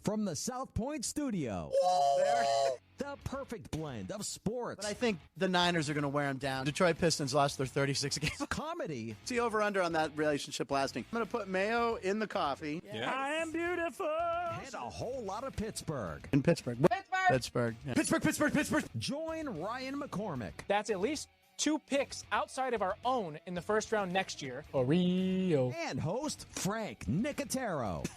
From the South Point studio, the perfect blend of sports. But I think the Niners are going to wear them down. Detroit Pistons lost their 36 games. Comedy. See over-under on that relationship lasting. I'm going to put mayo in the coffee. Yeah. I am beautiful. And a whole lot of Pittsburgh. In Pittsburgh. Pittsburgh. Yeah. Pittsburgh. Join Ryan McCormick. That's at least 2 picks outside of our own in the first round next year. For real. And host Frank Nicotero.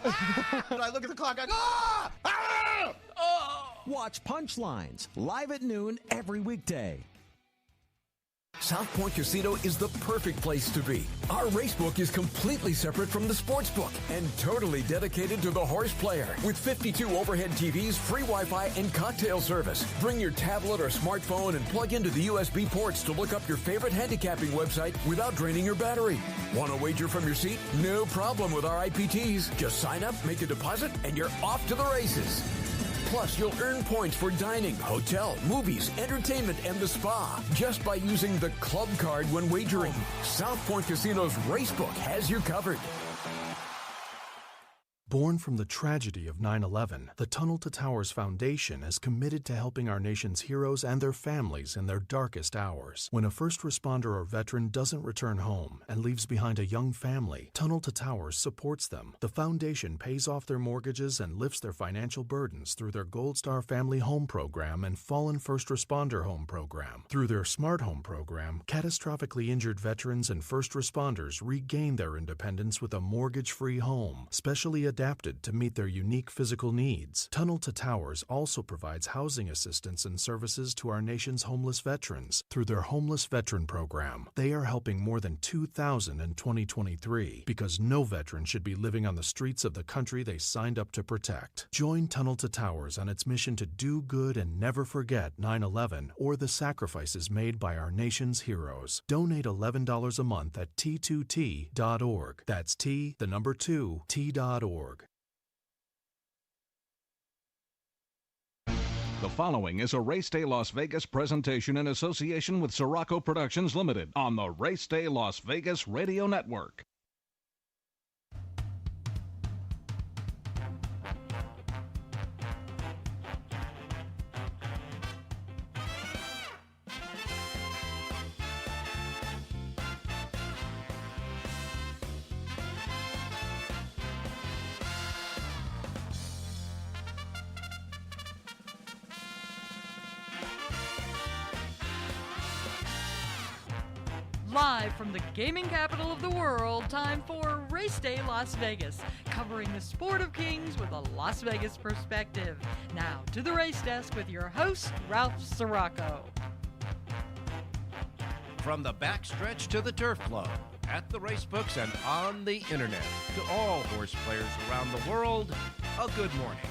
I look at the clock. I go, ah! Ah! Oh! Watch Punchlines live at noon every weekday. South Point Casino is the perfect place to be. Our racebook is completely separate from the sportsbook and totally dedicated to the horse player. With 52 overhead TVs, free Wi-Fi, and cocktail service. Bring your tablet or smartphone and plug into the USB ports to look up your favorite handicapping website without draining your battery. Want to wager from your seat? No problem with our IPTs. Just sign up, make a deposit, and you're off to the races. Plus, you'll earn points for dining, hotel, movies, entertainment, and the spa just by using the club card when wagering. South Point Casino's Racebook has you covered. Born from the tragedy of 9/11, the Tunnel to Towers Foundation is committed to helping our nation's heroes and their families in their darkest hours. When a first responder or veteran doesn't return home and leaves behind a young family, Tunnel to Towers supports them. The foundation pays off their mortgages and lifts their financial burdens through their Gold Star Family Home Program and Fallen First Responder Home Program. Through their Smart Home Program, catastrophically injured veterans and first responders regain their independence with a mortgage-free home, specially adapted to meet their unique physical needs. Tunnel to Towers also provides housing assistance and services to our nation's homeless veterans through their Homeless Veteran Program. They are helping more than 2,000 in 2023 because no veteran should be living on the streets of the country they signed up to protect. Join Tunnel to Towers on its mission to do good and never forget 9/11 or the sacrifices made by our nation's heroes. Donate $11 a month at T2T.org. That's T2T.org. The following is a Race Day Las Vegas presentation in association with Siraco Productions Limited on the Race Day Las Vegas Radio Network. Live from the gaming capital of the world, time for Race Day Las Vegas, covering the sport of kings with a Las Vegas perspective. Now to the race desk with your host, Ralph Siraco. From the backstretch to the turf club, at the racebooks and on the internet, to all horse players around the world, a good morning.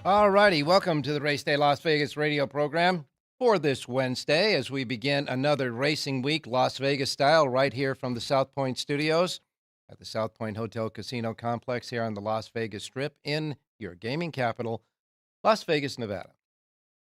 All righty, welcome to the Race Day Las Vegas radio program for this Wednesday as we begin another racing week, Las Vegas style, right here from the South Point studios at the South Point Hotel Casino Complex here on the Las Vegas Strip in your gaming capital, Las Vegas, Nevada.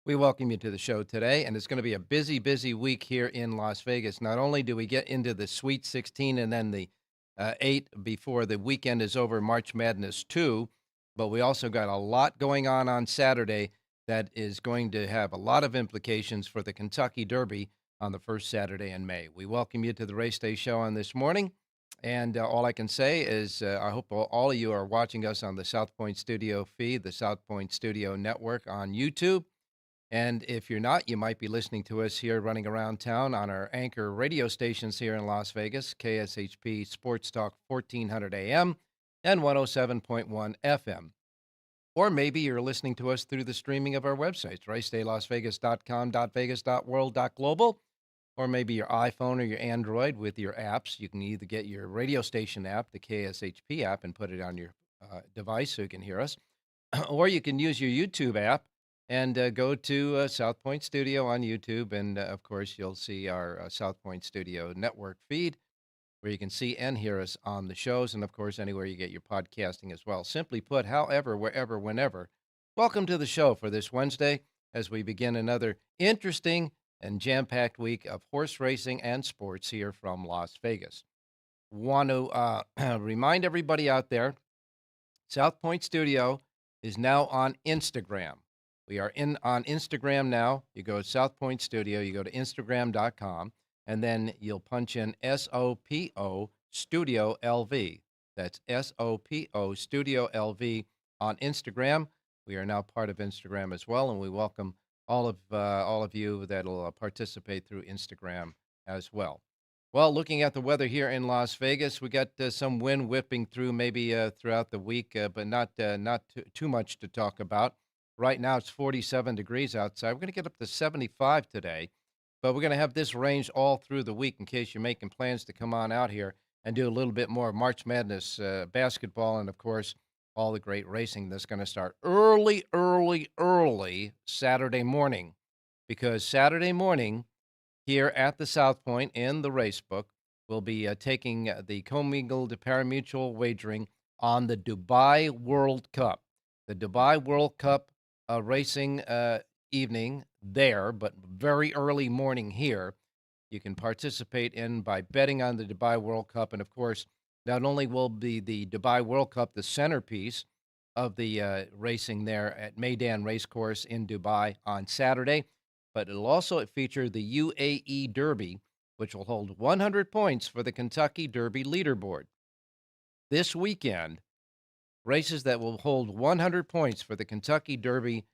We welcome you to the show today, and it's going to be a busy, busy week here in Las Vegas. Not only do we get into the Sweet 16 and then the 8 before the weekend is over, March Madness 2, but we also got a lot going on Saturday that is going to have a lot of implications for the Kentucky Derby on the first Saturday in May. We welcome you to the Race Day Show on this morning. And all I can say is I hope all of you are watching us on the South Point Studio feed, the South Point Studio Network on YouTube. And if you're not, you might be listening to us here running around town on our anchor radio stations here in Las Vegas, KSHP Sports Talk 1400 AM. and 107.1 FM. Or maybe you're listening to us through the streaming of our websites, racedaylasvegas.com, .vegas.world, .global, or maybe your iPhone or your Android with your apps. You can either get your radio station app, the KSHP app, and put it on your device so you can hear us, or you can use your YouTube app and go to South Point Studio on YouTube, and of course you'll see our South Point Studio network feed, where you can see and hear us on the shows, and, of course, anywhere you get your podcasting as well. Simply put, however, wherever, whenever. Welcome to the show for this Wednesday as we begin another interesting and jam-packed week of horse racing and sports here from Las Vegas. Want to remind everybody out there, South Point Studio is now on Instagram. We are on Instagram now. You go to South Point Studio, you go to Instagram.com, and then you'll punch in SOPO Studio LV. That's SOPO Studio LV on Instagram. We are now part of Instagram as well, and we welcome all of you that'll participate through Instagram as well. Well, looking at the weather here in Las Vegas, we got some wind whipping through maybe throughout the week, but not too much to talk about. Right now, it's 47 degrees outside. We're going to get up to 75 today, but we're going to have this range all through the week in case you're making plans to come on out here and do a little bit more March Madness basketball and, of course, all the great racing that's going to start early Saturday morning, because Saturday morning here at the South Point in the Racebook, we'll be taking the commingled parimutuel wagering on the Dubai World Cup. The Dubai World Cup racing evening there, but very early morning here. You can participate in by betting on the Dubai World Cup. And, of course, not only will be the Dubai World Cup the centerpiece of the racing there at Meydan Racecourse in Dubai on Saturday, but it'll also feature the UAE Derby, which will hold 100 points for the Kentucky Derby leaderboard. This weekend, races that will hold 100 points for the Kentucky Derby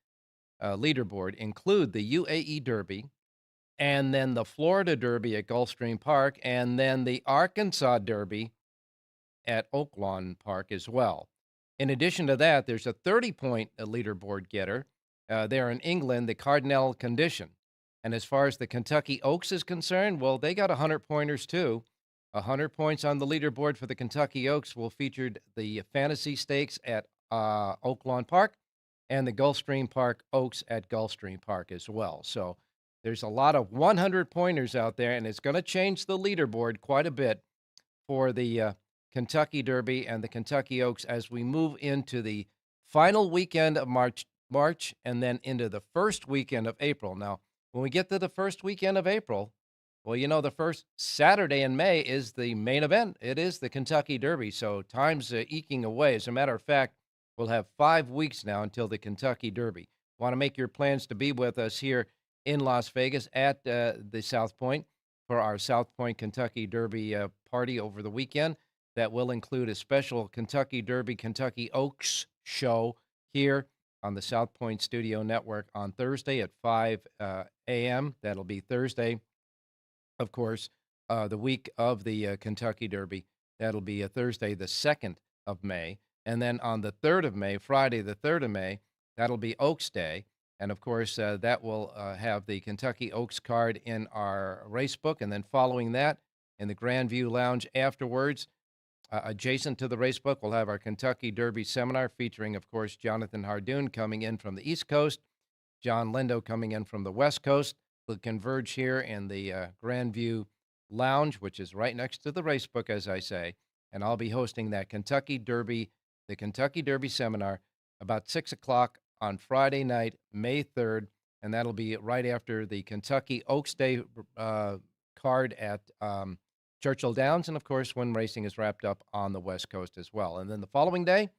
leaderboard include the UAE Derby, and then the Florida Derby at Gulfstream Park, and then the Arkansas Derby at Oaklawn Park as well. In addition to that, there's a 30-point leaderboard getter there in England, the Cardinal Condition. And as far as the Kentucky Oaks is concerned, well, they got 100-pointers too. 100 points on the leaderboard for the Kentucky Oaks will feature the Fantasy Stakes at Oaklawn Park and the Gulfstream Park Oaks at Gulfstream Park as well. So there's a lot of 100-pointers out there, and it's going to change the leaderboard quite a bit for the Kentucky Derby and the Kentucky Oaks as we move into the final weekend of March, and then into the first weekend of April. Now, when we get to the first weekend of April, well, you know, the first Saturday in May is the main event. It is the Kentucky Derby, so time's eking away. As a matter of fact, we'll have 5 weeks now until the Kentucky Derby. Want to make your plans to be with us here in Las Vegas at the South Point for our South Point Kentucky Derby party over the weekend. That will include a special Kentucky Derby, Kentucky Oaks show here on the South Point Studio Network on Thursday at 5 a.m. That'll be Thursday, of course, the week of the Kentucky Derby. That'll be a Thursday, the 2nd of May. And then on the 3rd of May, Friday, the 3rd of May, that'll be Oaks Day. And, of course, that will have the Kentucky Oaks card in our race book. And then following that, in the Grandview Lounge afterwards, adjacent to the race book, we'll have our Kentucky Derby seminar featuring, of course, Jonathan Hardoon coming in from the East Coast, John Lindo coming in from the West Coast. We'll converge here in the Grandview Lounge, which is right next to the race book, as I say, and I'll be hosting that Kentucky Derby, the Kentucky Derby seminar, about 6 o'clock on Friday night, May 3rd, and that'll be right after the Kentucky Oaks Day card at Churchill Downs, and, of course, when racing is wrapped up on the West Coast as well. And then the following day,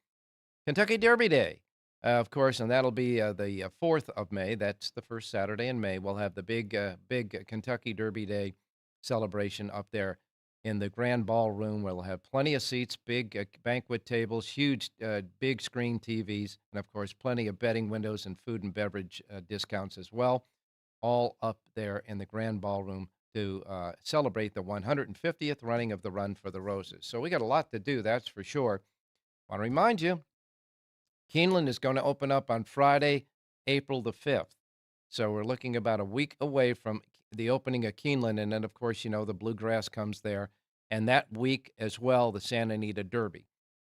Kentucky Derby Day, of course, and that'll be the 4th of May. That's the first Saturday in May. We'll have the big Kentucky Derby Day celebration up there in the Grand Ballroom, where we'll have plenty of seats, big banquet tables, huge big screen TVs, and, of course, plenty of betting windows and food and beverage discounts as well, all up there in the Grand Ballroom to celebrate the 150th running of the Run for the Roses. So we got a lot to do, that's for sure. I want to remind you, Keeneland is going to open up on Friday, April the 5th. So we're looking about a week away from the opening of Keeneland, and then, of course, you know, the Bluegrass comes there. And that week as well, the Santa Anita Derby.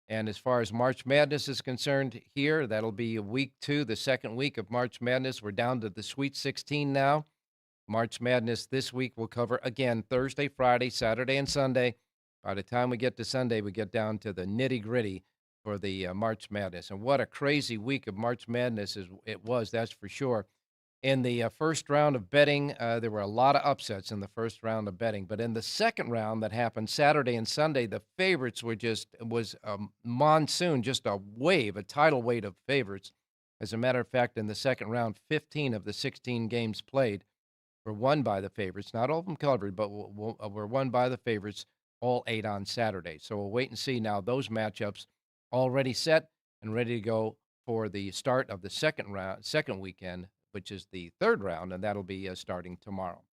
And as far as March Madness is concerned here, that'll be week 2, the second week of March Madness. We're down to the Sweet 16 now. March Madness this week will cover, again, Thursday, Friday, Saturday, and Sunday. By the time we get to Sunday, we get down to the nitty-gritty for the March Madness. And what a crazy week of March Madness it was, that's for sure. In the first round of betting, there were a lot of upsets in the first round of betting. But in the second round that happened Saturday and Sunday, the favorites was a monsoon, just a tidal wave of favorites. As a matter of fact, in the second round, 15 of the 16 games played were won by the favorites. Not all of them covered, but were won by the favorites, all 8 on Saturday. So we'll wait and see now. Those matchups already set and ready to go for the start of the second weekend, which is the third round, and that'll be starting tomorrow.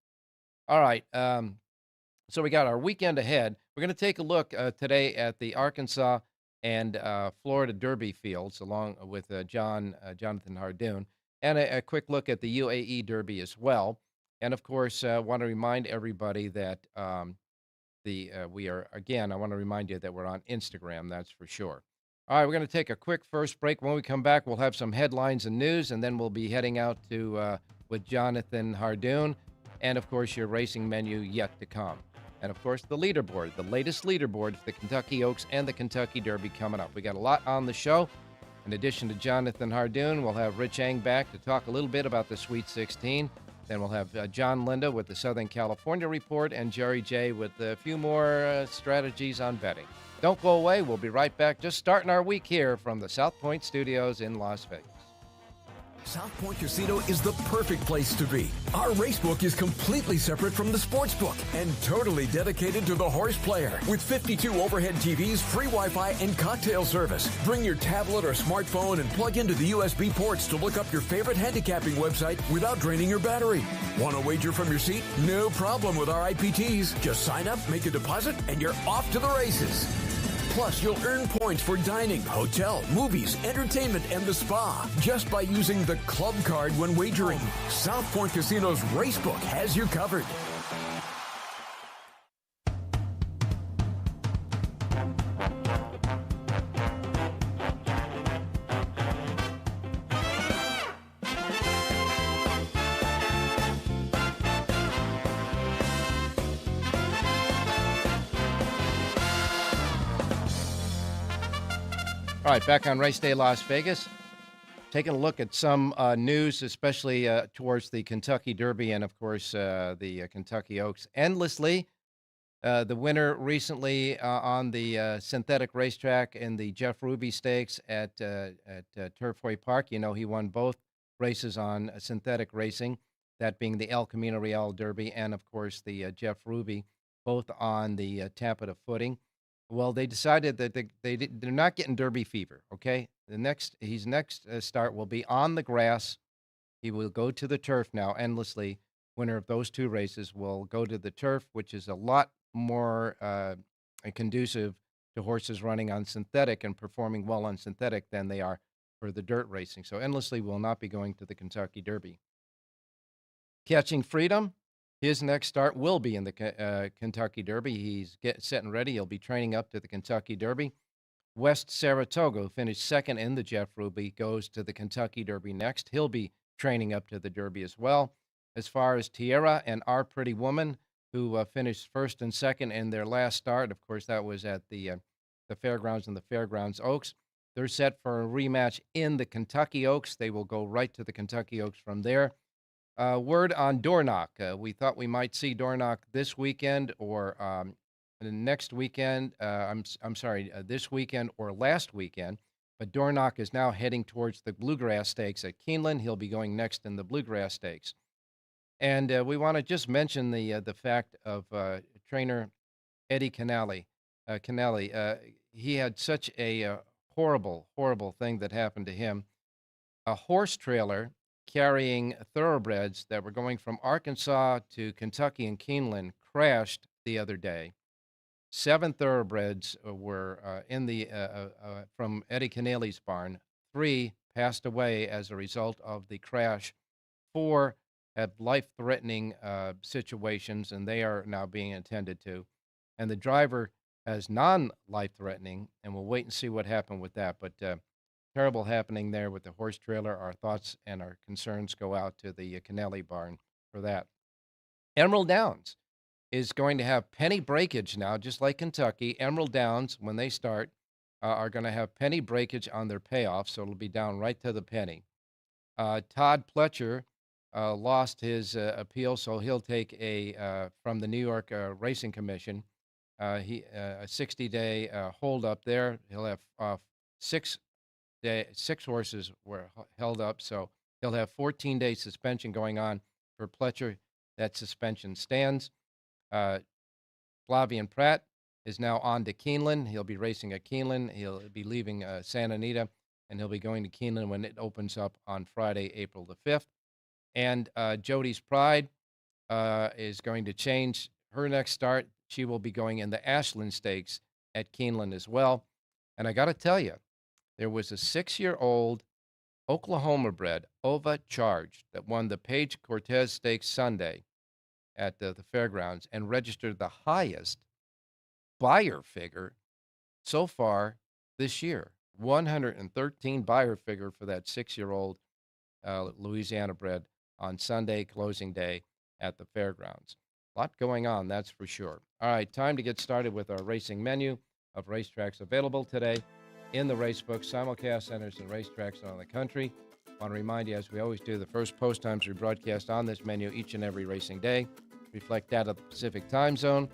All right, so we got our weekend ahead. We're going to take a look today at the Arkansas and Florida Derby fields, along with Jonathan Hardoon, and a quick look at the UAE Derby as well. And, of course, I want to remind everybody that I want to remind you that we're on Instagram, that's for sure. All right, we're going to take a quick first break. When we come back, we'll have some headlines and news, and then we'll be heading out with Jonathan Hardoon, and, of course, your racing menu yet to come. And, of course, the leaderboard, the latest leaderboard for the Kentucky Oaks and the Kentucky Derby coming up. We got a lot on the show. In addition to Jonathan Hardoon, we'll have Rich Eng back to talk a little bit about the Sweet 16. Then we'll have John Linda with the Southern California Report and Jerry J with a few more strategies on betting. Don't go away. We'll be right back, just starting our week here from the South Point Studios in Las Vegas. South Point Casino is the perfect place to be. Our racebook is completely separate from the sportsbook and totally dedicated to the horse player. With 52 overhead TVs, free Wi-Fi, and cocktail service. Bring your tablet or smartphone and plug into the USB ports to look up your favorite handicapping website without draining your battery. Want to wager from your seat? No problem with our IPTs. Just sign up, make a deposit, and you're off to the races. Plus, you'll earn points for dining, hotel, movies, entertainment, and the spa just by using the club card when wagering. South Point Casino's Racebook has you covered. All right, back on Race Day Las Vegas, taking a look at some news, especially towards the Kentucky Derby and, of course, the Kentucky Oaks. Endlessly, the winner recently on the synthetic racetrack in the Jeff Ruby Stakes at Turfway Park. You know, he won both races on synthetic racing, that being the El Camino Real Derby and, of course, the Jeff Ruby, both on the tappet footing. Well, they decided that they're not getting Derby fever, okay? His next start will be on the grass. He will go to the turf now, Endlessly. Winner of those two races will go to the turf, which is a lot more conducive to horses running on synthetic and performing well on synthetic than they are for the dirt racing. So Endlessly will not be going to the Kentucky Derby. Catching Freedom. His next start will be in the Kentucky Derby. He's set and ready. He'll be training up to the Kentucky Derby. West Saratoga, who finished second in the Jeff Ruby, goes to the Kentucky Derby next. He'll be training up to the Derby as well. As far as Tierra and Our Pretty Woman, who finished first and second in their last start, of course, that was at the Fairgrounds and the Fairgrounds Oaks. They're set for a rematch in the Kentucky Oaks. They will go right to the Kentucky Oaks from there. Word on Dornoch. We thought we might see Dornoch this weekend or next weekend. This weekend or last weekend. But Dornoch is now heading towards the Bluegrass Stakes at Keeneland. He'll be going next in the Bluegrass Stakes. And we want to just mention the fact of trainer Eddie Canale. He had such a horrible thing that happened to him. A horse trailer carrying thoroughbreds that were going from Arkansas to Kentucky and Keeneland crashed the other day. 7 thoroughbreds were from Eddie Canale's barn. 3 passed away as a result of the crash. 4 had life-threatening situations, and they are now being attended to. And the driver has non-life-threatening, and we'll wait and see what happened with that. But terrible happening there with the horse trailer. Our thoughts and our concerns go out to the Canale barn for that. Emerald Downs is going to have penny breakage now, just like Kentucky. Emerald Downs, when they start, are going to have penny breakage on their payoff, so it'll be down right to the penny. Todd Pletcher lost his appeal, so he'll take from the New York Racing Commission, a 60-day hold up there. He'll have 6 horses were held up, so he'll have 14-day suspension going on for Pletcher. That suspension stands. Flavian Pratt is now on to Keeneland. He'll be racing at Keeneland. He'll be leaving Santa Anita, and he'll be going to Keeneland when it opens up on Friday, April the 5th. And Jody's Pride is going to change her next start. She will be going in the Ashland Stakes at Keeneland as well. And I got to tell you, there was a 6-year-old Oklahoma bred, Ova Charged, that won the Paige Cortez Stakes Sunday at the fairgrounds and registered the highest buyer figure so far this year. 113 buyer figure for that 6-year-old Louisiana bred on Sunday, closing day at the fairgrounds. A lot going on, that's for sure. All right, time to get started with our racing menu of racetracks available today in the racebook, simulcast centers and racetracks around the country. I want to remind you, as we always do, the first post times we broadcast on this menu each and every racing day reflect that of the Pacific time zone.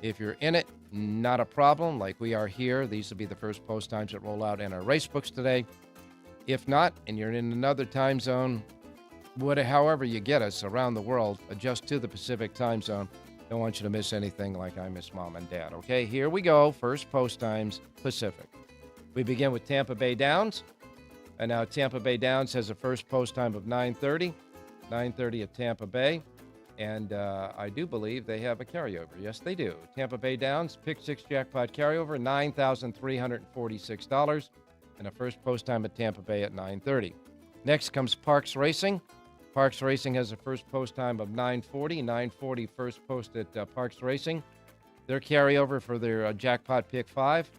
If you're in it, not a problem, like we are here. These will be the first post times that roll out in our racebooks today. If not, and you're in another time zone, however you get us around the world, adjust to the Pacific time zone. Don't want you to miss anything like I miss Mom and Dad. Okay, here we go. First post times, Pacific. We begin with Tampa Bay Downs. And now Tampa Bay Downs has a first post time of 9:30. 9:30 at Tampa Bay. And I do believe they have a carryover. Yes, they do. Tampa Bay Downs, pick 6 jackpot carryover, $9,346. And a first post time at Tampa Bay at 9:30. Next comes Parks Racing. Parks Racing has a first post time of 9:40. 9:40 first post at Parks Racing. Their carryover for their jackpot pick 5,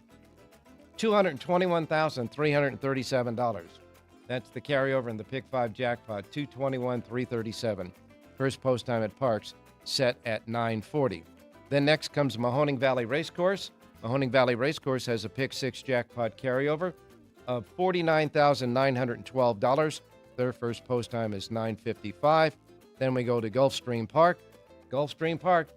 $221,337. That's the carryover in the pick 5 jackpot, $221,337. First post time at Parks set at 9:40. Then next comes Mahoning Valley Racecourse. Mahoning Valley Racecourse has a pick 6 jackpot carryover of $49,912. Their first post time is 9:55. Then we go to Gulfstream Park. Gulfstream Park,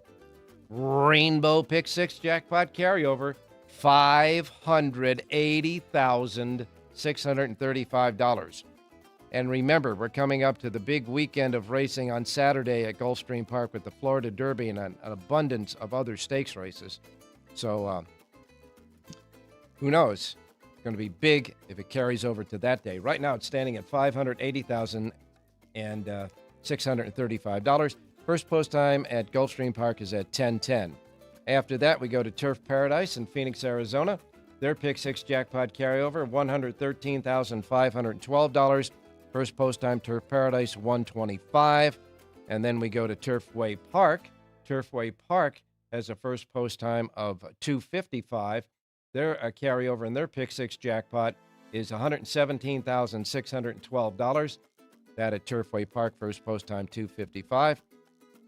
Rainbow pick 6 jackpot carryover, $580,635. And remember, we're coming up to the big weekend of racing on Saturday at Gulfstream Park with the Florida Derby and an abundance of other stakes races. So who knows? It's going to be big if it carries over to that day. Right now, it's standing at $580,635. First post time at Gulfstream Park is at 10:10. After that, we go to Turf Paradise in Phoenix, Arizona. Their pick 6 jackpot carryover, $113,512. First post time, Turf Paradise, 125. And then we go to Turfway Park. Turfway Park has a first post time of 255. Their carryover in their pick 6 jackpot is $117,612. That at Turfway Park, first post time, 255.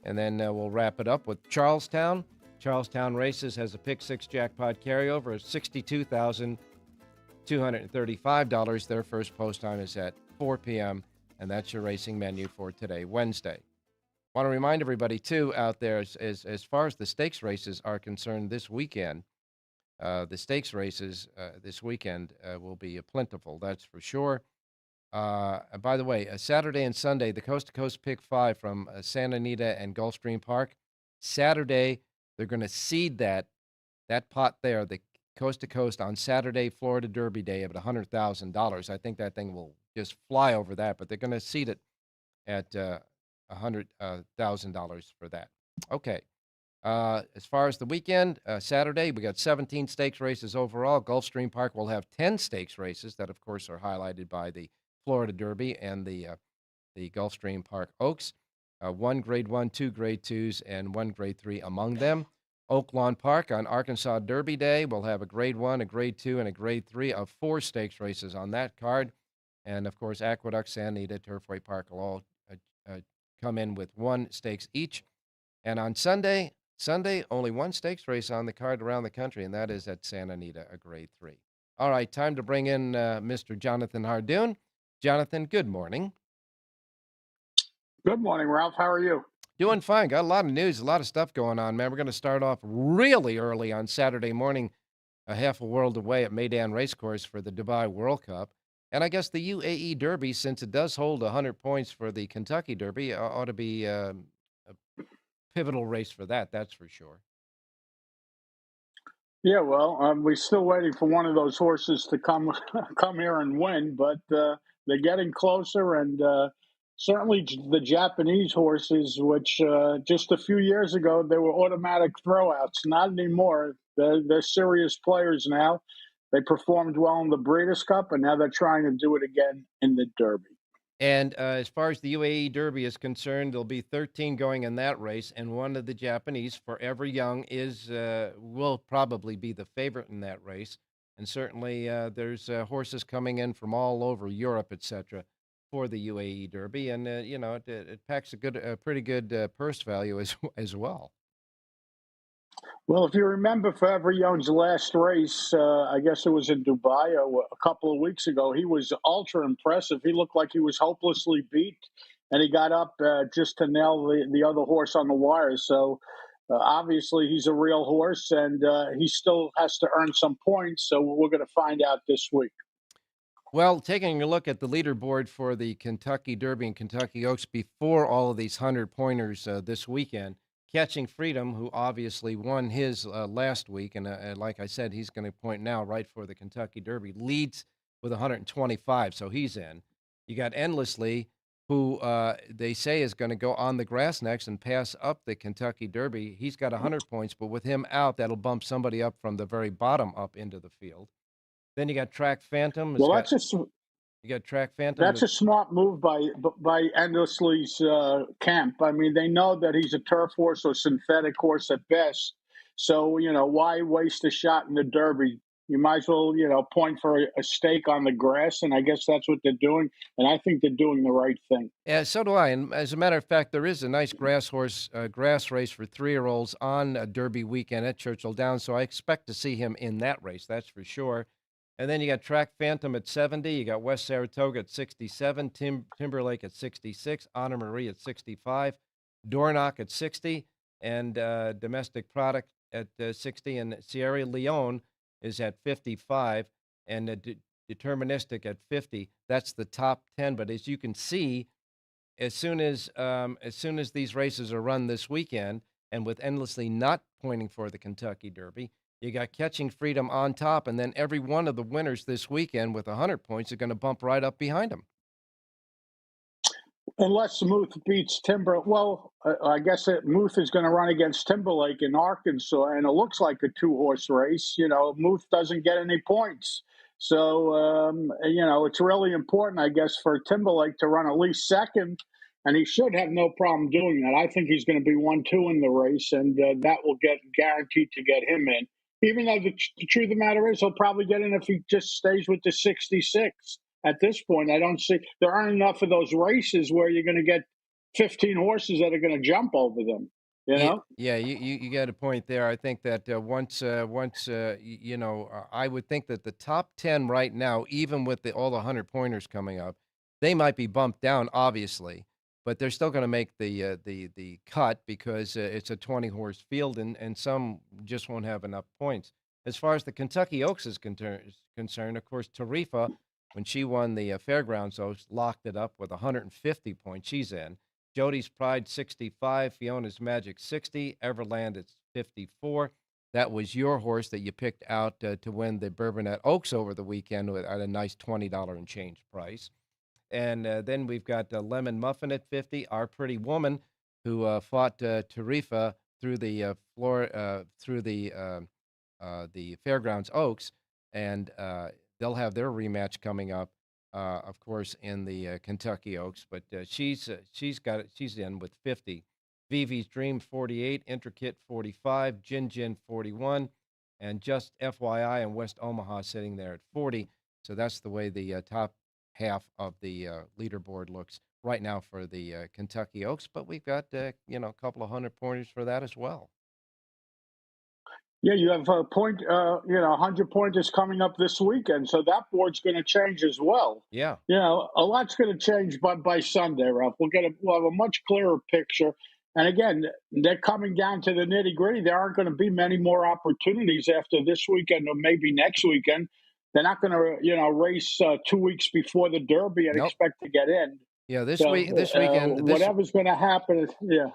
And then we'll wrap it up with Charlestown. Charlestown Races has a pick 6 jackpot carryover of $62,235. Their first post time is at 4 p.m., and that's your racing menu for today, Wednesday. I want to remind everybody, too, out there, as far as the stakes races are concerned this weekend, the stakes races this weekend will be plentiful, that's for sure. By the way, Saturday and Sunday, the Coast to Coast Pick 5 from Santa Anita and Gulfstream Park. Saturday, they're going to seed that pot there, the Coast to Coast, on Saturday, Florida Derby Day at $100,000. I think that thing will just fly over that, but they're going to seed it at $100,000 for that. Okay. As far as the weekend, Saturday, we got 17 stakes races overall. Gulfstream Park will have 10 stakes races that, of course, are highlighted by the Florida Derby and the Gulfstream Park Oaks. 1 Grade 1, 2 Grade 2s, and 1 Grade 3 among them. Oak Lawn Park on Arkansas Derby Day will have a Grade 1, a Grade 2, and a Grade 3 of 4 stakes races on that card. And, of course, Aqueduct, Santa Anita, Turfway Park will all come in with 1 stakes each. And on Sunday, Sunday, only one stakes race on the card around the country, and that is at Santa Anita, a Grade 3. All right, time to bring in Mr. Jonathan Hardoon. Jonathan, good morning. Good morning, Ralph. How are you? Doing fine. Got a lot of news, a lot of stuff going on, man. We're going to start off really early on Saturday morning, a half a world away at Meydan Racecourse for the Dubai World Cup. And I guess the UAE Derby, since it does hold 100 points for the Kentucky Derby, ought to be a pivotal race for that, that's for sure. Yeah, well, we're still waiting for one of those horses to come here and win, but they're getting closer, and certainly the Japanese horses, which just a few years ago they were automatic throwouts, not anymore. They're serious players now. They performed well in the Breeders' Cup, and now they're trying to do it again in the Derby. And as far as the UAE Derby is concerned, there'll be 13 going in that race, and one of the Japanese, Forever Young, will probably be the favorite in that race. And certainly there's horses coming in from all over Europe, etc., for the UAE Derby, and it packs a pretty good purse value as well. Well, if you remember Forever Young's last race, I guess it was in Dubai a couple of weeks ago, he was ultra impressive. He looked like he was hopelessly beat, and he got up just to nail the other horse on the wire. So obviously he's a real horse, and he still has to earn some points. So we're going to find out this week. Well, taking a look at the leaderboard for the Kentucky Derby and Kentucky Oaks before all of these 100-pointers this weekend, Catching Freedom, who obviously won his last week, and like I said, he's going to point now right for the Kentucky Derby, leads with 125, so he's in. You got Endlessly, who they say is going to go on the grass next and pass up the Kentucky Derby. He's got 100 points, but with him out, that'll bump somebody up from the very bottom up into the field. Then you got Track Phantom. Well, You got Track Phantom. That's a smart move by Endlessly's camp. I mean, they know that he's a turf horse or synthetic horse at best. So, why waste a shot in the Derby? You might as well, point for a stake on the grass, and I guess that's what they're doing. And I think they're doing the right thing. Yeah, so do I. And as a matter of fact, there is a nice grass race for 3-year-olds on Derby weekend at Churchill Downs. So I expect to see him in that race. That's for sure. And then you got Track Phantom at 70. You got West Saratoga at 67. Timberlake at 66. Honor Marie at 65. Dornock at 60. And Domestic Product at 60. And Sierra Leone is at 55. And Deterministic at 50. That's the top 10. But as you can see, as soon as these races are run this weekend, and with Endlessly not pointing for the Kentucky Derby, you got Catching Freedom on top, and then every one of the winners this weekend with 100 points are going to bump right up behind them. Unless Muth beats Timber, well, I guess Muth is going to run against Timberlake in Arkansas, and it looks like a 2-horse race. Muth doesn't get any points. So, it's really important, I guess, for Timberlake to run at least second, and he should have no problem doing that. I think he's going to be 1-2 in the race, and that will get guaranteed to get him in. Even though the truth of the matter is he'll probably get in if he just stays with the 66. At this point, I don't see there aren't enough of those races where you're going to get 15 horses that are going to jump over them. Yeah, you got a point there. I think that once I would think that the top 10 right now, even with all the 100-pointers coming up, they might be bumped down, obviously, but they're still going to make the cut because it's a 20-horse field, and some just won't have enough points. As far as the Kentucky Oaks is concerned, of course, Tarifa, when she won the Fairgrounds Oaks, locked it up with 150 points. She's in. Jody's Pride, 65. Fiona's Magic, 60. Everland at 54. That was your horse that you picked out to win the Bourbonnette Oaks over the weekend at a nice $20 and change price. And then we've got Lemon Muffin at 50. Our Pretty Woman, who fought Tarifa through the Fairgrounds Oaks, and they'll have their rematch coming up, of course, in the Kentucky Oaks. But she's in with 50. Vivi's Dream, 48. Intricate, 45. Gin, 41. And Just FYI in West Omaha sitting there at 40. So that's the way the top half of the leaderboard looks right now for the Kentucky Oaks. But we've got a couple of 100-pointers for that as well. Yeah, you have a point, 100 pointers coming up this weekend, so that board's going to change as well. Yeah. A lot's going to change by Sunday, Ralph. We'll have a much clearer picture. And again, they're coming down to the nitty gritty. There aren't going to be many more opportunities after this weekend or maybe next weekend. They're not going to, race 2 weeks before the Derby and Nope. expect to get in. Yeah, this So weekend, whatever's going to happen, yeah.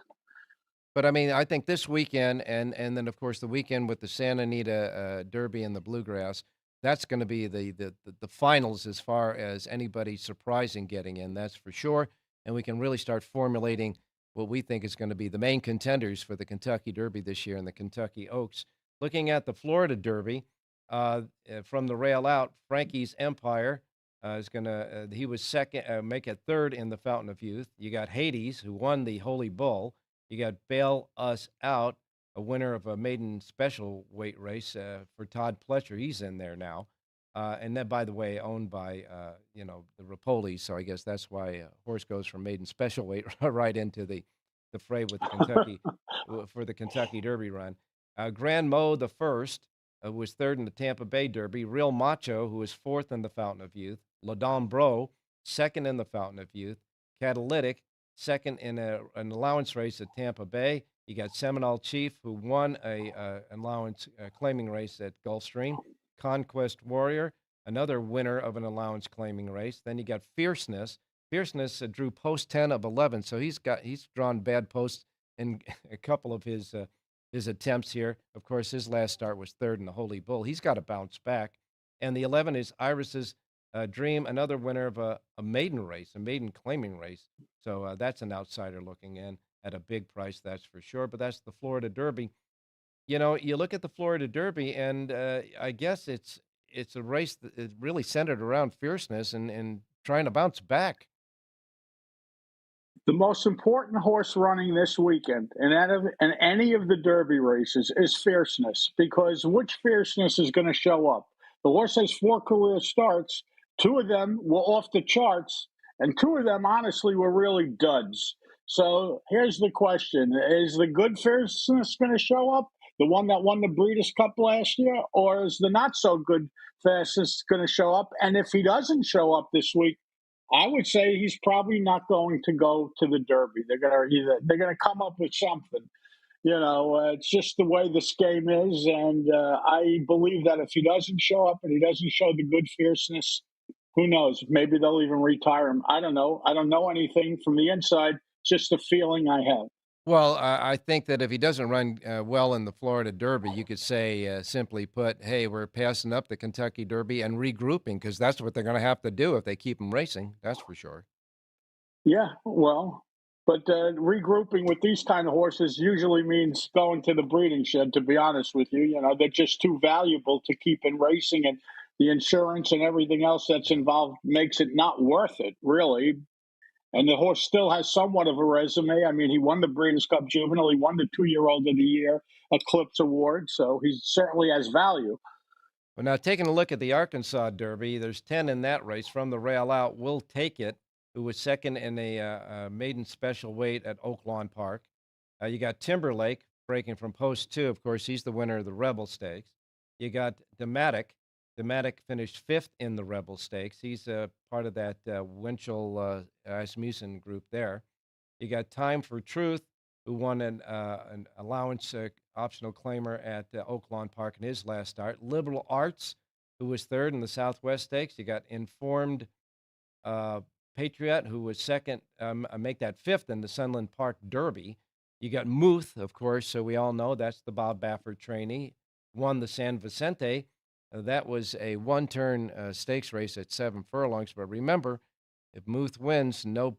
But I mean, I think this weekend, and then of course the weekend with the Santa Anita Derby and the Bluegrass, that's going to be the finals as far as anybody surprising getting in. That's for sure. And we can really start formulating what we think is going to be the main contenders for the Kentucky Derby this year and the Kentucky Oaks. Looking at the Florida Derby, from the rail out, Frankie's Empire is going to. He was second, make it third in the Fountain of Youth. You got Hades, who won the Holy Bull. You got Bail Us Out, a winner of a maiden special weight race for Todd Pletcher. He's in there now. And then, by the way, owned by, the Rapolis. So I guess that's why horse goes from maiden special weight right into the fray with the Kentucky for the Kentucky Derby run. Grand Mo the first was third in the Tampa Bay Derby. Real Macho, who was fourth in the Fountain of Youth. Ladon Bro, second in the Fountain of Youth. Catalytic, second in an allowance race at Tampa Bay. You got Seminole Chief, who won an allowance claiming race at Gulfstream. Conquest Warrior, another winner of an allowance claiming race. Then you got Fierceness. Fierceness drew post 10 of 11, so he's drawn bad posts in a couple of his attempts here. Of course, his last start was third in the Holy Bull. He's got to bounce back. And the 11 is Iris's Dream, another winner of a maiden race, a maiden claiming race. So that's an outsider looking in at a big price, that's for sure. But that's the Florida Derby. You look at the Florida Derby, and I guess it's a race that is really centered around fierceness and trying to bounce back. The most important horse running this weekend in any of the Derby races is Fierceness, because which Fierceness is going to show up? The horse has 4 career starts. 2 of them were off the charts, and 2 of them, honestly, were really duds. So here's the question. Is the good Fierceness going to show up, the one that won the Breeders' Cup last year, or is the not-so-good Fierceness going to show up? And if he doesn't show up this week, I would say he's probably not going to go to the Derby. They're gonna come up with something. It's just the way this game is, and I believe that if he doesn't show up and he doesn't show the good Fierceness, who knows? Maybe they'll even retire him. I don't know. I don't know anything from the inside. Just a feeling I have. Well, I think that if he doesn't run well in the Florida Derby, you could say, simply put, hey, we're passing up the Kentucky Derby and regrouping, because that's what they're going to have to do if they keep him racing. That's for sure. Yeah, well, but regrouping with these kind of horses usually means going to the breeding shed, to be honest with you. They're just too valuable to keep in racing, and the insurance and everything else that's involved makes it not worth it, really. And the horse still has somewhat of a resume. I mean, he won the Breeders' Cup Juvenile. He won the 2-year-old of the Year Eclipse Award. So he certainly has value. Well, now, taking a look at the Arkansas Derby, there's 10 in that race. From the rail out, We'll Take It, who was second in a maiden special weight at Oaklawn Park. You got Timberlake breaking from post 2. Of course, he's the winner of the Rebel Stakes. You got Dematic. Dematic finished 5th in the Rebel Stakes. He's part of that Winchell Asmussen group there. You got Time for Truth, who won an allowance optional claimer at Oaklawn Park in his last start. Liberal Arts, who was 3rd in the Southwest Stakes. You got Informed Patriot, who was second, make that 5th in the Sunland Park Derby. You got Muth, of course, so we all know that's the Bob Baffert trainee. Won the San Vicente. That was a one-turn stakes race at 7 furlongs. But remember, if Muth wins, no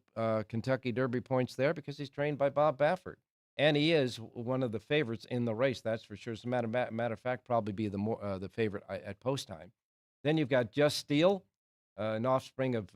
Kentucky Derby points there, because he's trained by Bob Baffert. And he is one of the favorites in the race, that's for sure. As a matter of fact, probably be the favorite at post time. Then you've got Just Steel, an offspring of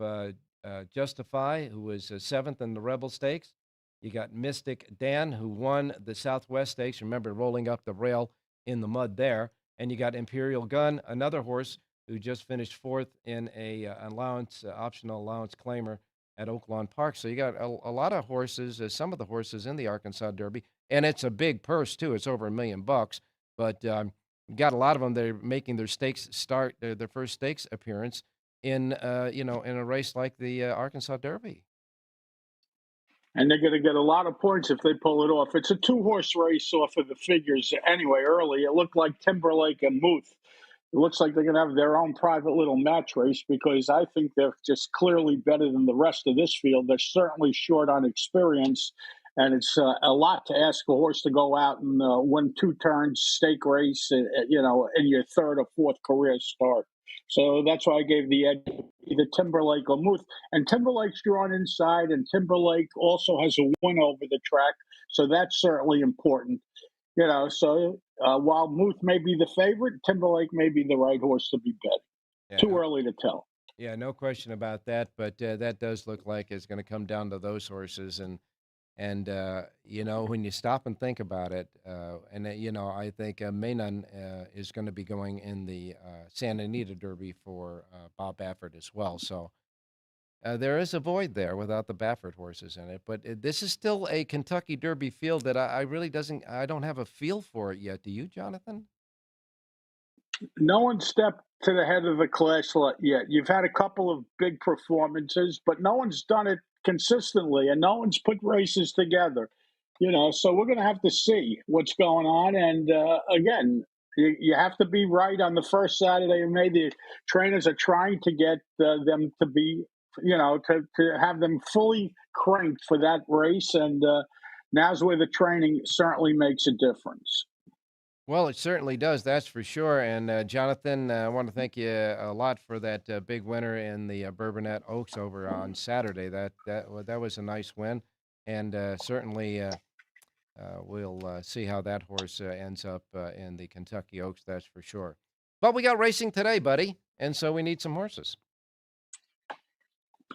Justify, who was 7th in the Rebel Stakes. You got Mystic Dan, who won the Southwest Stakes. Remember, rolling up the rail in the mud there. And you got Imperial Gun, another horse who just finished 4th in a optional allowance claimer at Oaklawn Park. So you got a lot of horses, some of the horses in the Arkansas Derby, and it's a big purse too. It's over $1 million. But got a lot of them that are making their stakes start their first stakes appearance in in a race like the Arkansas Derby. And they're going to get a lot of points if they pull it off. It's a 2-horse race off of the figures anyway. Early, it looked like Timberlake and Muth. It looks like they're going to have their own private little match race because I think they're just clearly better than the rest of this field. They're certainly short on experience, and it's a lot to ask a horse to go out and win 2 turns stake race, in your 3rd or 4th career start. So that's why I gave the edge either Timberlake or Muth. And Timberlake's drawn inside, and Timberlake also has a win over the track, so that's certainly important. So while Muth may be the favorite, Timberlake may be the right horse to be betting. Yeah. Too early to tell. Yeah, no question about that. But that does look like it's going to come down to those horses. And when you stop and think about it, I think Maynon is going to be going in the Santa Anita Derby for Bob Baffert as well. So there is a void there without the Baffert horses in it. But this is still a Kentucky Derby field that I don't have a feel for it yet. Do you, Jonathan? No one stepped to the head of the class yet. You've had a couple of big performances, but no one's done it consistently, and no one's put races together. So we're going to have to see what's going on. And again, you have to be right on the first Saturday in May. The trainers are trying to get them to be, to have them fully cranked for that race. And now's where the training certainly makes a difference. Well, it certainly does, that's for sure. And Jonathan, I want to thank you a lot for that big winner in the Bourbonnette Oaks over on Saturday. That was a nice win, and certainly we'll see how that horse ends up in the Kentucky Oaks, that's for sure. But we got racing today, buddy, and so we need some horses.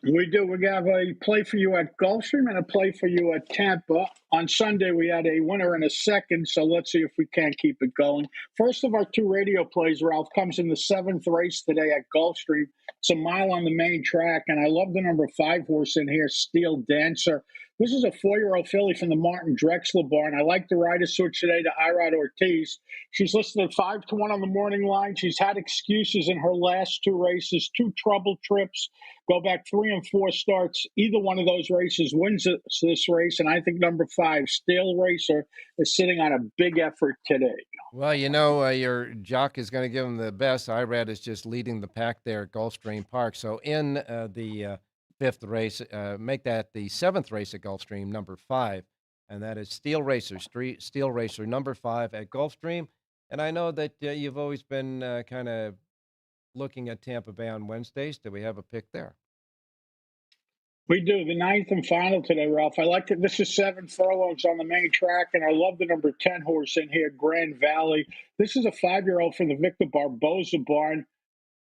We do. We have a play for you at Gulfstream and a play for you at Tampa. On Sunday, we had a winner and a second, so let's see if we can't keep it going. First of our 2 radio plays, Ralph, comes in the 7th race today at Gulfstream. It's a mile on the main track, and I love the number 5 horse in here, Steel Dancer. This is a 4-year-old filly from the Martin Drexler barn. I like the rider switch today to Irad Ortiz. She's listed at 5-1 on the morning line. She's had excuses in her last 2 races, 2 trouble trips. Go back 3 and 4 starts. Either one of those races wins this race, and I think number 5, Steel Racer, is sitting on a big effort today. Well, your jock is going to give him the best. Irad is just leading the pack there at Gulfstream Park. So in the 5th race, make that the 7th race at Gulfstream, number 5, and that is Steel Racer, Steel Racer, number 5 at Gulfstream. And I know that you've always been kind of looking at Tampa Bay on Wednesdays. Do we have a pick there? We do. The 9th and final today, Ralph. I like it. This is 7 furlongs on the main track, and I love the number 10 horse in here, Grand Valley. This is a 5-year-old from the Victor Barboza barn.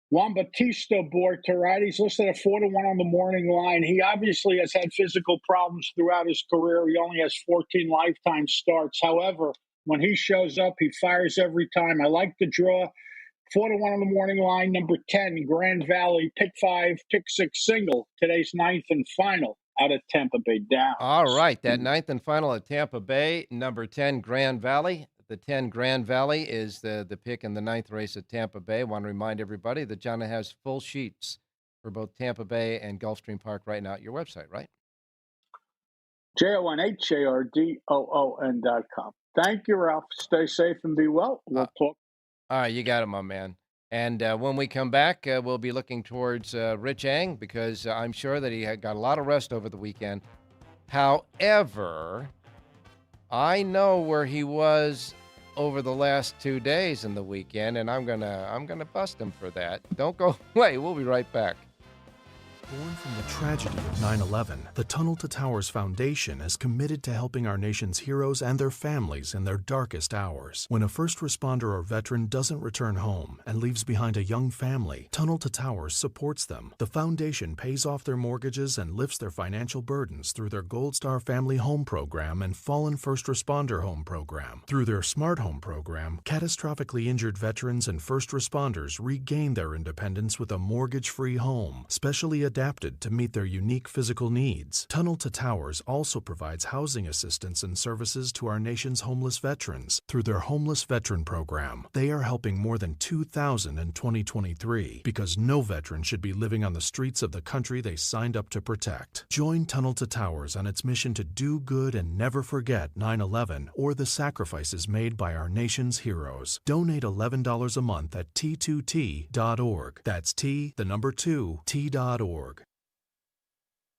Juan Bautista Bortarati, he's listed at 4-1 on the morning line. He obviously has had physical problems throughout his career. He only has 14 lifetime starts. However, when he shows up, he fires every time. I like the draw. 4-1 on the morning line, number 10, Grand Valley, pick 5, pick 6 single. Today's 9th and final out at Tampa Bay Downs. All right, that 9th and final at Tampa Bay, number 10, Grand Valley. The 10, Grand Valley, is the pick in the 9th race at Tampa Bay. I want to remind everybody that John has full sheets for both Tampa Bay and Gulfstream Park right now at your website, right? JONHJRDOON.com. Thank you, Ralph. Stay safe and be well. We'll talk. All right, you got it, my man. And when we come back, we'll be looking towards Rich Eng, because I'm sure that he had got a lot of rest over the weekend. However, I know where he was over the last 2 days in the weekend, and I'm gonna bust him for that. Don't go away. We'll be right back. Born from the tragedy of 9/11, the Tunnel to Towers Foundation is committed to helping our nation's heroes and their families in their darkest hours. When a first responder or veteran doesn't return home and leaves behind a young family, Tunnel to Towers supports them. The foundation pays off their mortgages and lifts their financial burdens through their Gold Star Family Home Program and Fallen First Responder Home Program. Through their Smart Home Program, catastrophically injured veterans and first responders regain their independence with a mortgage-free home, specially adapted adapted to meet their unique physical needs. Tunnel to Towers also provides housing assistance and services to our nation's homeless veterans through their Homeless Veteran Program. They are helping more than 2,000 in 2023 because no veteran should be living on the streets of the country they signed up to protect. Join Tunnel to Towers on its mission to do good and never forget 9/11 or the sacrifices made by our nation's heroes. Donate $11 a month at T2T.org. That's T2T.org.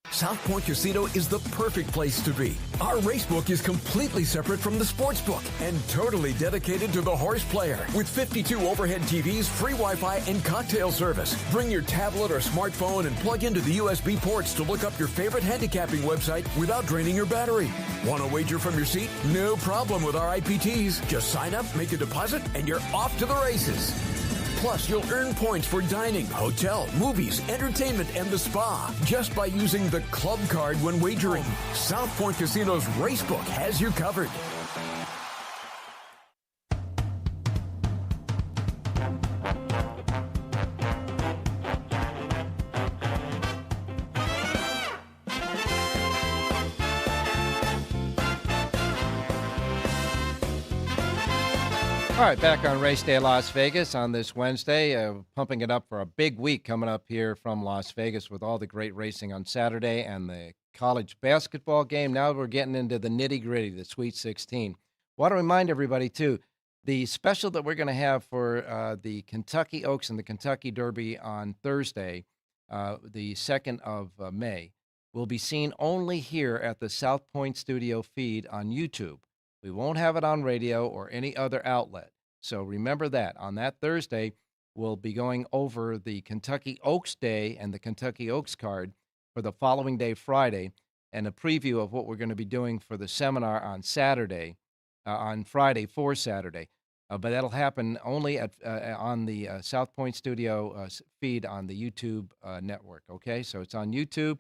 South Point Casino is the perfect place to be. Our racebook is completely separate from the sportsbook and totally dedicated to the horse player. With 52 overhead TVs, free Wi-Fi, and cocktail service. Bring your tablet or smartphone and plug into the USB ports to look up your favorite handicapping website without draining your battery. Want to wager from your seat? No problem with our IPTs. Just sign up, make a deposit, and you're off to the races. Plus, you'll earn points for dining, hotel, movies, entertainment, and the spa just by using the club card when wagering. South Point Casino's Racebook has you covered. All right, back on Race Day Las Vegas on this Wednesday, pumping it up for a big week coming up here from Las Vegas with all the great racing on Saturday and the college basketball game. Now we're getting into the nitty-gritty, the Sweet 16. Want to remind everybody, too, the special that we're going to have for the Kentucky Oaks and the Kentucky Derby on Thursday, the 2nd of May, will be seen only here at the South Point Studio feed on YouTube. We won't have it on radio or any other outlet. So remember that. On that Thursday, we'll be going over the Kentucky Oaks Day and the Kentucky Oaks card for the following day, Friday, and a preview of what we're going to be doing for the seminar on Saturday, on Friday for Saturday. But that'll happen only on the South Point Studio feed on the YouTube network, okay? So it's on YouTube,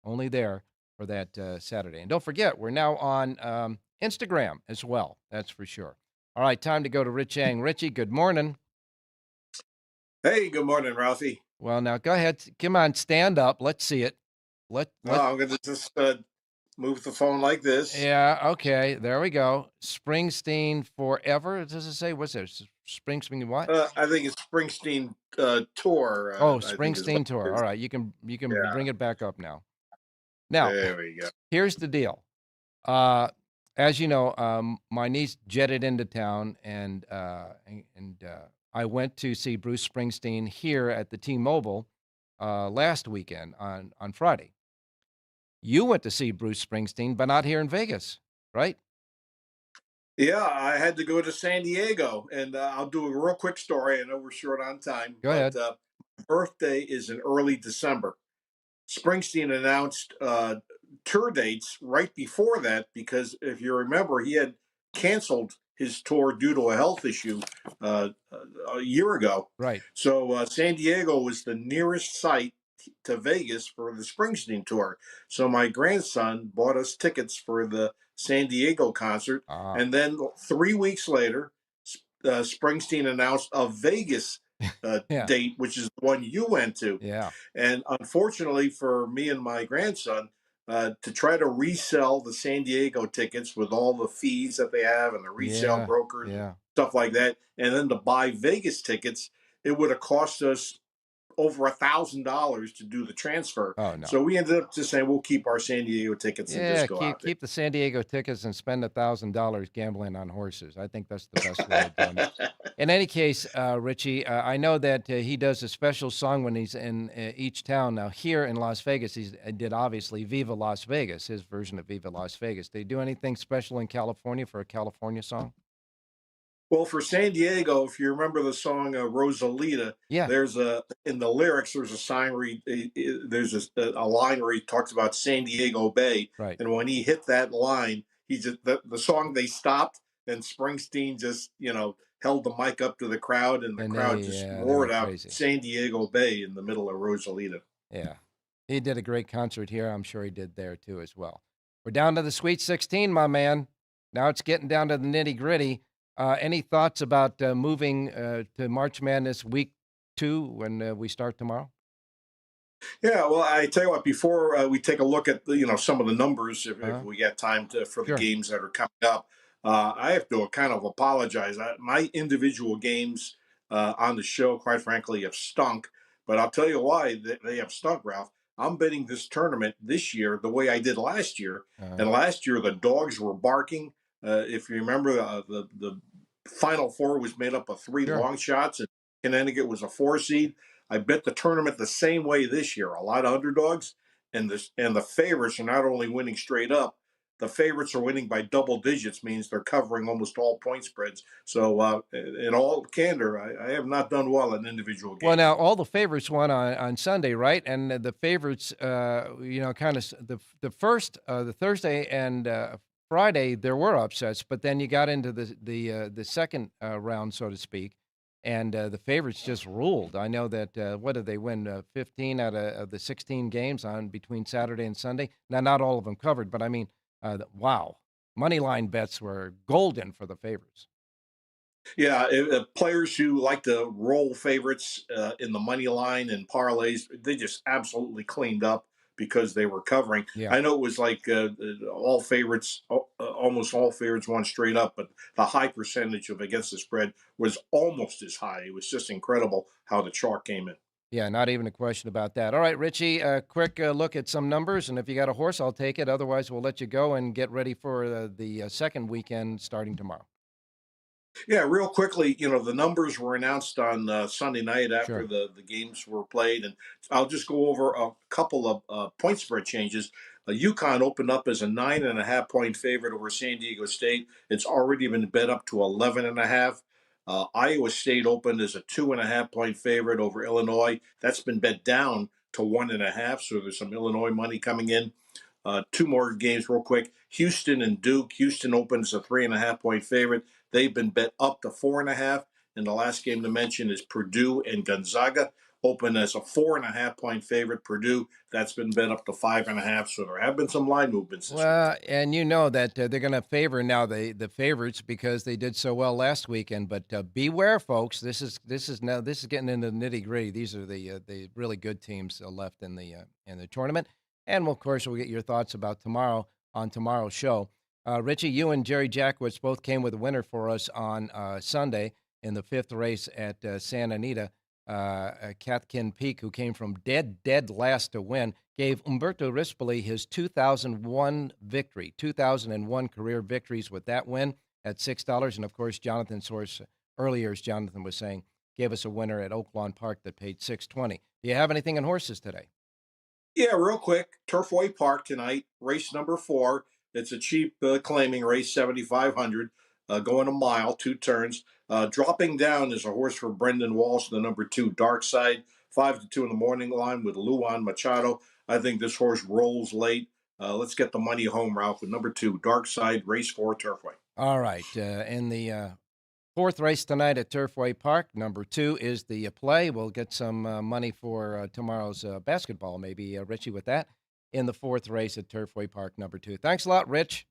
only there for that Saturday. And don't forget, we're now on Instagram as well, that's for sure. All right, time to go to Rich Yang. Richie, good morning. Hey, good morning, Ralphie. Well, now go ahead. Come on, stand up. Let's see it. I'm going to just move the phone like this. Yeah, okay. There we go. Springsteen Forever. Does it say? What's there? Springsteen what? I think it's Springsteen Tour. Springsteen Tour. All right, you can bring it back up now. Now, there we go. Here's the deal. As you know, my niece jetted into town, and I went to see Bruce Springsteen here at the T-Mobile last weekend on Friday. You went to see Bruce Springsteen, but not here in Vegas, right? Yeah, I had to go to San Diego, and I'll do a real quick story. I know we're short on time. Go ahead. My birthday is in early December. Springsteen announced tour dates right before that because if you remember, he had canceled his tour due to a health issue a year ago. Right. So San Diego was the nearest site to Vegas for the Springsteen tour. So my grandson bought us tickets for the San Diego concert. And then 3 weeks later, Springsteen announced a Vegas date, which is the one you went to. Yeah. And unfortunately for me and my grandson, to try to resell the San Diego tickets with all the fees that they have and the resale brokers, stuff like that, and then to buy Vegas tickets, it would have cost us over $1,000 to do the transfer. Oh, no. So we ended up just saying we'll keep our San Diego tickets and just go out there. Keep the San Diego tickets and spend $1,000 gambling on horses. I think that's the best way of doing it. In any case, Richie, I know that he does a special song when he's in each town. Now, here in Las Vegas, he did obviously Viva Las Vegas, his version of Viva Las Vegas. Did he do anything special in California for a California song? Well, for San Diego, if you remember the song Rosalita, there's in the lyrics, there's a sign where there's a line where he talks about San Diego Bay. Right. And when he hit that line, he just the song, they stopped, and Springsteen just, held the mic up to the crowd, and the crowd just roared out crazy. San Diego Bay in the middle of Rosalita. Yeah. He did a great concert here. I'm sure he did there, too, as well. We're down to the Sweet 16, my man. Now it's getting down to the nitty-gritty. Any thoughts about moving to March Madness Week 2 when we start tomorrow? Yeah, well, I tell you what. Before we take a look at some of the numbers, if we get time for the Sure. games that are coming up, I have to kind of apologize. My individual games on the show, quite frankly, have stunk. But I'll tell you why they have stunk, Ralph. I'm betting this tournament this year the way I did last year, and last year the dogs were barking. If you remember, the Final Four was made up of three Sure. long shots, and Connecticut was a 4 seed. I bet the tournament the same way this year. A lot of underdogs, and the favorites are not only winning straight up. The favorites are winning by double digits, means they're covering almost all point spreads. So, in all candor, I have not done well in individual games. Well, now all the favorites won on Sunday, right? And the favorites, kind of the Thursday and Friday there were upsets, but then you got into the second round, so to speak, and the favorites just ruled. I know that what did they win? 15 out of the 16 games on between Saturday and Sunday. Now, not all of them covered, but I mean, wow, money line bets were golden for the favorites. Yeah, players who like to roll favorites in the money line and parlays, they just absolutely cleaned up because they were covering. Yeah. I know it was like all favorites, almost all favorites won straight up, but the high percentage of against the spread was almost as high. It was just incredible how the chalk came in. Yeah, not even a question about that. All right, Richie, a quick look at some numbers, and if you got a horse, I'll take it. Otherwise, we'll let you go and get ready for the second weekend starting tomorrow. Yeah, real quickly, the numbers were announced on Sunday night after Sure. the games were played, and I'll just go over a couple of point spread changes. UConn opened up as a 9.5 point favorite over San Diego State. It's already been bet up to 11.5. Iowa State opened as a 2.5 point favorite over Illinois. That's been bet down to 1.5. So there's some Illinois money coming in. Two more games real quick. Houston and Duke. Houston opens a 3.5 point favorite. They've been bet up to 4.5. And the last game to mention is Purdue and Gonzaga. Open as a 4.5 point favorite. Purdue, that's been bet up to 5.5. So there have been some line movements this week. Well, and you know that they're going to favor now the favorites because they did so well last weekend. But beware, folks. This is getting into the nitty gritty. These are the really good teams left in the tournament. And of course, we'll get your thoughts about tomorrow on tomorrow's show. Richie, you and Jerry Jackwitz both came with a winner for us on Sunday in the fifth race at Santa Anita. Catkin Peak, who came from dead last to win, gave Umberto Rispoli his 2001 victory, 2001 career victories with that win at $6. And, of course, Jonathan's horse earlier, as Jonathan was saying, gave us a winner at Oaklawn Park that paid $6.20. Do you have anything in horses today? Yeah, real quick. Turfway Park tonight, race number 4. It's a cheap claiming race, 7,500, going a mile, 2 turns. Dropping down is a horse for Brendan Walsh, the number 2, Dark Side, 5 to 2 in the morning line with Luan Machado. I think this horse rolls late. Let's get the money home, Ralph, with number 2, Dark Side, race 4, Turfway. All right. In the fourth race tonight at Turfway Park, number 2 is the play. We'll get some money for tomorrow's basketball, maybe, Richie, with that. In the fourth race at Turfway Park, number 2. Thanks a lot, Rich.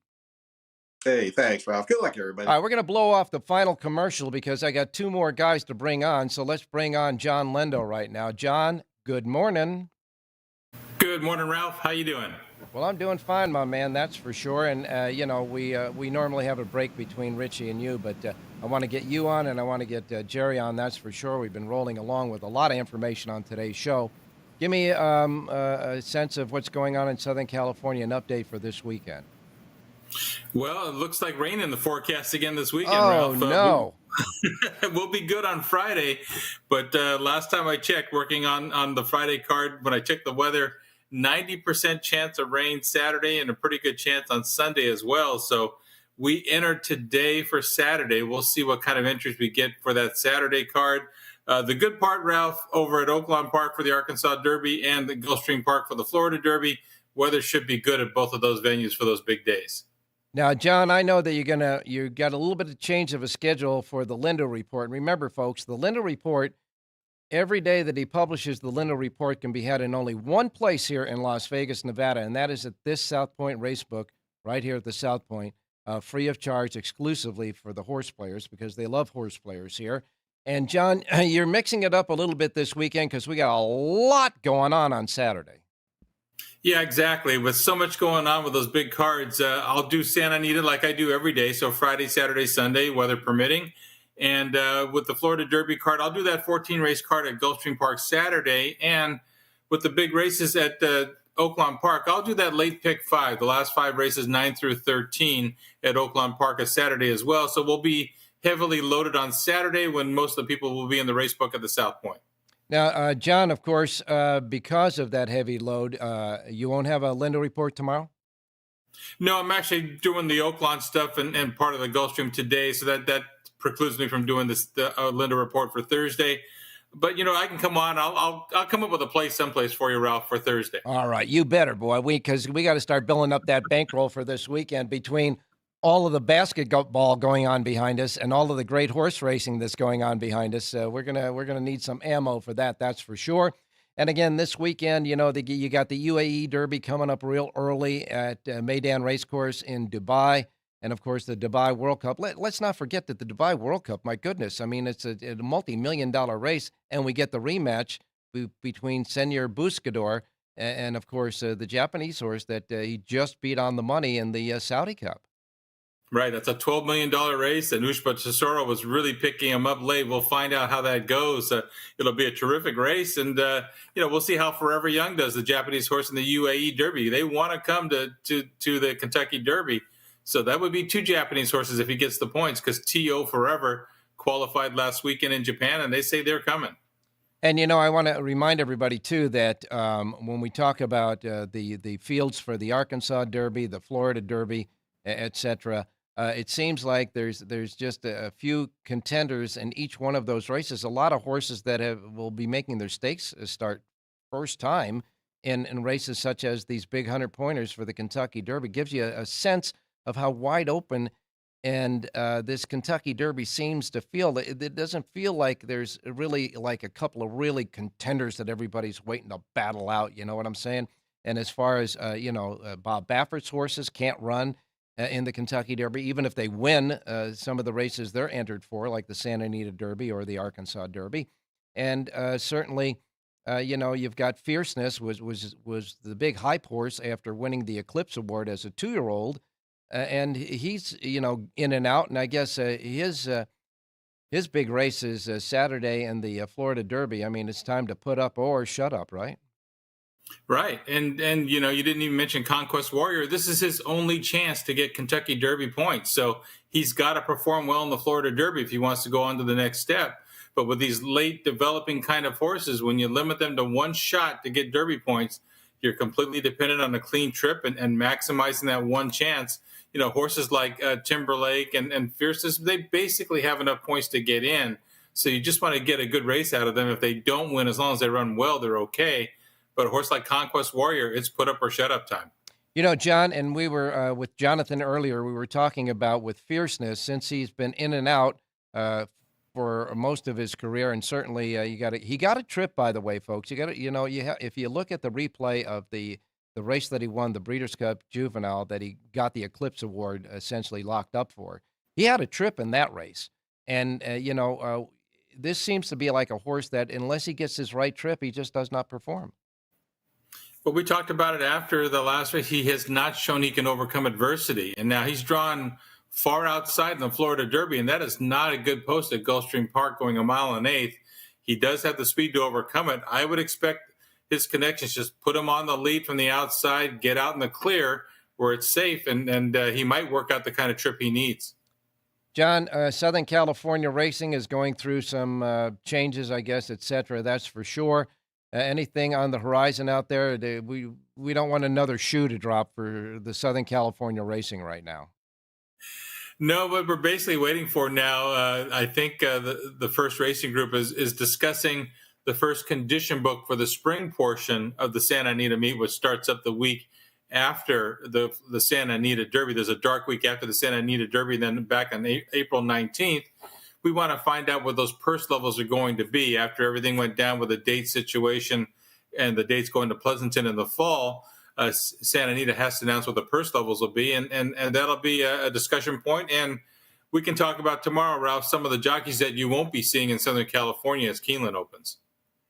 Hey, thanks, Ralph. Good luck, everybody. All right, we're going to blow off the final commercial because I got 2 more guys to bring on. So let's bring on John Lendo right now. John, good morning. Good morning, Ralph. How you doing? Well, I'm doing fine, my man. That's for sure. And we normally have a break between Richie and you, but I want to get you on and I want to get Jerry on. That's for sure. We've been rolling along with a lot of information on today's show. Give me a sense of what's going on in Southern California, an update for this weekend. Well, it looks like rain in the forecast again this weekend, Oh, Ralph. no. We'll be good on Friday, but last time I checked, working on the Friday card, when I checked the weather, 90% chance of rain Saturday and a pretty good chance on Sunday as well. So we enter today for Saturday. We'll see what kind of interest we get for that Saturday card. The good part, Ralph, over at Oaklawn Park for the Arkansas Derby and the Gulfstream Park for the Florida Derby, weather should be good at both of those venues for those big days. Now, John, I know that you got a little bit of change of a schedule for the Lindo Report. And remember, folks, the Lindo Report, every day that he publishes the Lindo Report can be had in only one place here in Las Vegas, Nevada, and that is at this South Point Racebook right here at the South Point, free of charge exclusively for the horse players because they love horse players here. And, John, you're mixing it up a little bit this weekend because we got a lot going on Saturday. Yeah, exactly. With so much going on with those big cards, I'll do Santa Anita like I do every day. So Friday, Saturday, Sunday, weather permitting. And with the Florida Derby card, I'll do that 14-race card at Gulfstream Park Saturday. And with the big races at Oaklawn Park, I'll do that late pick 5, the last 5 races, 9 through 13 at Oaklawn Park a Saturday as well. So we'll be heavily loaded on Saturday when most of the people will be in the race book at the South Point. Now, John, of course, because of that heavy load, you won't have a Linda report tomorrow? No, I'm actually doing the Oaklawn stuff and part of the Gulfstream today, so that precludes me from doing the Linda report for Thursday. But, I can come on. I'll come up with a place someplace for you, Ralph, for Thursday. All right. You better, boy. Because we got to start building up that bankroll for this weekend between all of the basketball going on behind us and all of the great horse racing that's going on behind us. We're gonna need some ammo for that. That's for sure. And again, this weekend, you got the UAE Derby coming up real early at Meydan Racecourse in Dubai. And, of course, the Dubai World Cup. Let's not forget that the Dubai World Cup, my goodness, I mean, it's a multi-million-dollar race, and we get the rematch between Senor Buscador and, of course, the Japanese horse that he just beat on the money in the Saudi Cup. Right, that's a $12 million race, and Ushba Tesoro was really picking him up late. We'll find out how that goes. It'll be a terrific race, and we'll see how Forever Young does, the Japanese horse in the UAE Derby. They want to come to the Kentucky Derby, so that would be 2 Japanese horses if he gets the points, because T.O. Forever qualified last weekend in Japan, and they say they're coming. And, I want to remind everybody, too, that when we talk about the fields for the Arkansas Derby, the Florida Derby, et cetera, it seems like there's just a few contenders in each one of those races. A lot of horses that will be making their stakes start first time in races such as these big 100-pointers for the Kentucky Derby. Gives you a sense of how wide open and this Kentucky Derby seems to feel. It doesn't feel like there's really like a couple of really contenders that everybody's waiting to battle out. You know what I'm saying? And as far as, Bob Baffert's horses can't run in the Kentucky Derby, even if they win some of the races they're entered for, like the Santa Anita Derby or the Arkansas Derby. And certainly, you've got Fierceness was the big hype horse after winning the Eclipse Award as a 2-year-old. And he's, in and out. And I guess his big race is Saturday in the Florida Derby. I mean, it's time to put up or shut up, right? Right. And you didn't even mention Conquest Warrior. This is his only chance to get Kentucky Derby points. So he's got to perform well in the Florida Derby if he wants to go on to the next step. But with these late developing kind of horses, when you limit them to one shot to get Derby points, you're completely dependent on a clean trip and maximizing that one chance. Horses like Timberlake and Fierceness, they basically have enough points to get in. So you just want to get a good race out of them. If they don't win, as long as they run well, they're okay. But a horse like Conquest Warrior, it's put up or shut up time. John, and we were with Jonathan earlier, we were talking about with Fierceness, since he's been in and out for most of his career, and certainly he got a trip, by the way, folks. You got to, if you look at the replay of the race that he won, the Breeders' Cup Juvenile, that he got the Eclipse Award essentially locked up for, he had a trip in that race. And, this seems to be like a horse that unless he gets his right trip, he just does not perform. But we talked about it after the last race. He has not shown he can overcome adversity. And now he's drawn far outside in the Florida Derby, and that is not a good post at Gulfstream Park going 1 1/8. He does have the speed to overcome it. I would expect his connections just put him on the lead from the outside, get out in the clear where it's safe, and he might work out the kind of trip he needs. John, Southern California racing is going through some changes, I guess, et cetera. That's for sure. Anything on the horizon out there? We don't want another shoe to drop for the Southern California racing right now. No, but we're basically waiting for now. I think the first racing group is discussing the first condition book for the spring portion of the Santa Anita meet, which starts up the week after the Santa Anita Derby. There's a dark week after the Santa Anita Derby, then back on April 19th. We want to find out what those purse levels are going to be after everything went down with the date situation and the dates going to Pleasanton in the fall. Santa Anita has to announce what the purse levels will be, and that'll be a discussion point. And we can talk about tomorrow, Ralph, some of the jockeys that you won't be seeing in Southern California as Keeneland opens.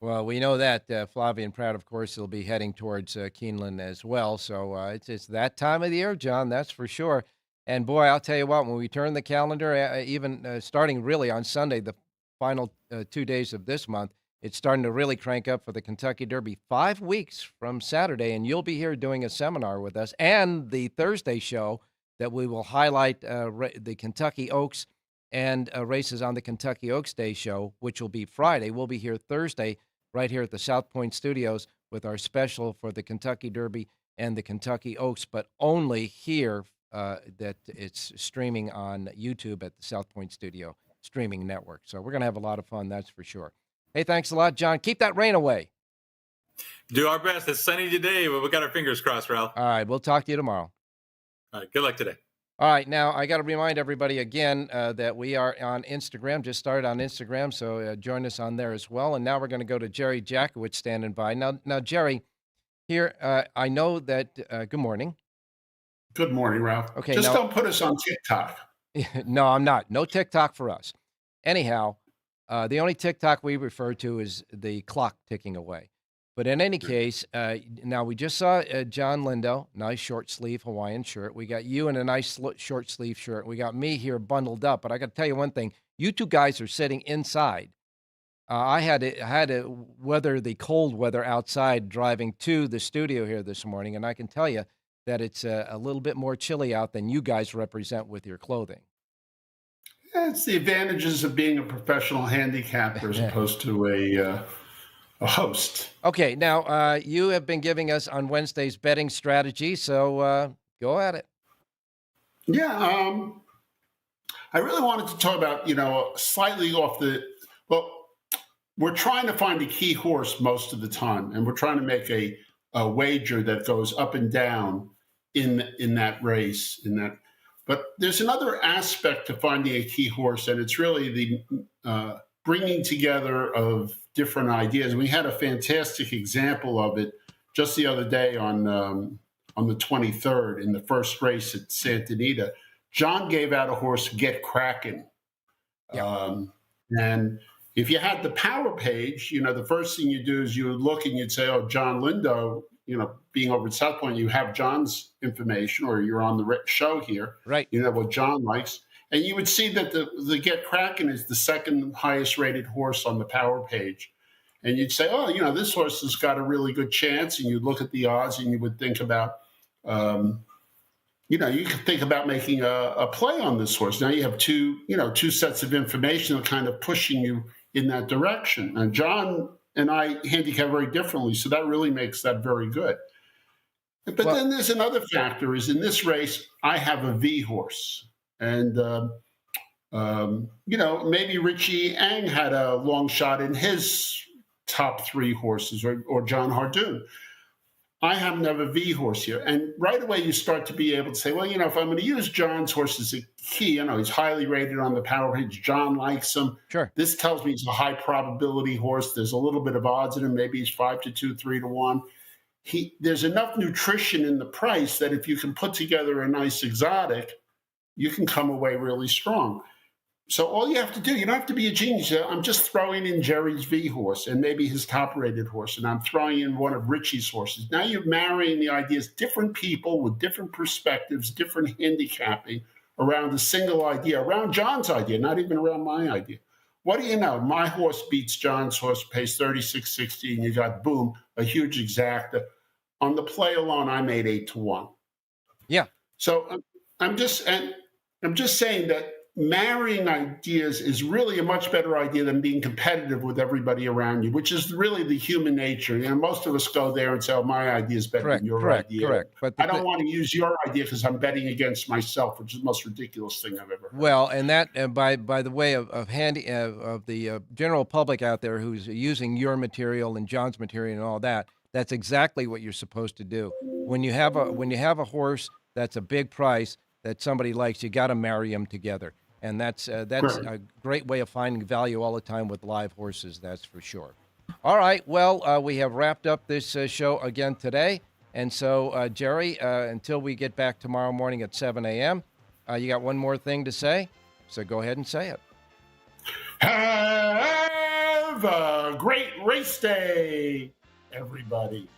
Well, we know that Flavien Prat, of course, will be heading towards Keeneland as well. So it's that time of the year, John, that's for sure. And, boy, I'll tell you what, when we turn the calendar, even starting really on Sunday, the final 2 days of this month, it's starting to really crank up for the Kentucky Derby. 5 weeks from Saturday, and you'll be here doing a seminar with us and the Thursday show that we will highlight the Kentucky Oaks and races on the Kentucky Oaks Day show, which will be Friday. We'll be here Thursday right here at the South Point Studios with our special for the Kentucky Derby and the Kentucky Oaks, but only here that it's streaming on YouTube at the South Point Studio streaming network. So we're going to have a lot of fun, that's for sure. Hey, thanks a lot, John. Keep that rain away. Do our best. It's sunny today, but we got our fingers crossed, Ralph. All right, we'll talk to you tomorrow. All right, good luck today. All right, now I got to remind everybody again that we are on Instagram, just started on Instagram, so join us on there as well. And now we're going to go to Jerry Jackowitz standing by. Now Jerry, here, I know that, good morning. Good morning, Ralph. Okay, just don't put us on TikTok. No, I'm not. No TikTok for us. Anyhow, the only TikTok we refer to is the clock ticking away. But in any case, now we just saw John Lindo, nice short sleeve Hawaiian shirt. We got you in a nice short sleeve shirt. We got me here bundled up. But I got to tell you one thing: you two guys are sitting inside. I had to weather the cold weather outside driving to the studio here this morning, and I can tell you that it's a little bit more chilly out than you guys represent with your clothing. It's the advantages of being a professional handicapper as opposed to a host. Okay, now you have been giving us on Wednesday's betting strategy, so go at it. Yeah, I really wanted to talk about, slightly off we're trying to find a key horse most of the time, and we're trying to make a wager that goes up and down in that race, But there's another aspect to finding a key horse, and it's really the bringing together of different ideas. We had a fantastic example of it just the other day on the 23rd in the first race at Santa Anita. John gave out a horse, Get Crackin'. Yeah. And if you had the power page, the first thing you do is you would look and you'd say, oh, John Lindo, being over at South Point, you have John's information, or you're on the show here. Right. You know what John likes. And you would see that the Get Crackin' is the second highest rated horse on the power page. And you'd say, oh, this horse has got a really good chance. And you'd look at the odds and you would think about, you could think about making a play on this horse. Now you have two sets of information that kind of pushing you in that direction. And John and I handicap very differently, so that really makes that very good. But then there's another factor: is in this race I have a V horse, and maybe Richie Ang had a long shot in his top three horses, or John Hardoon. I happen to have a V horse here, and right away you start to be able to say, well, if I'm going to use John's horse as a key, he's highly rated on the power page. John likes him. Sure. This tells me he's a high probability horse. There's a little bit of odds in him. Maybe he's 5-2, 3-1. There's enough nutrition in the price that if you can put together a nice exotic, you can come away really strong. So all you have to do, you don't have to be a genius. I'm just throwing in Jerry's V horse and maybe his top-rated horse, and I'm throwing in one of Richie's horses. Now you're marrying the ideas, different people with different perspectives, different handicapping around a single idea, around John's idea, not even around my idea. What do you know? My horse beats John's horse, pays $36.60, and you got, boom, a huge exacta. On the play alone, I made 8-1. Yeah. So I'm just saying that marrying ideas is really a much better idea than being competitive with everybody around you, which is really the human nature. Most of us go there and say, oh, my idea is better than your idea. Correct. But I don't want to use your idea because I'm betting against myself, which is the most ridiculous thing I've ever heard. Well, and that, by the way of the general public out there who's using your material and John's material and all that, that's exactly what you're supposed to do. When you have a horse that's a big price that somebody likes, you got to marry them together. And that's a great way of finding value all the time with live horses, that's for sure. All right, well, we have wrapped up this show again today. And so, Jerry, until we get back tomorrow morning at 7 a.m., you got one more thing to say? So go ahead and say it. Have a great race day, everybody.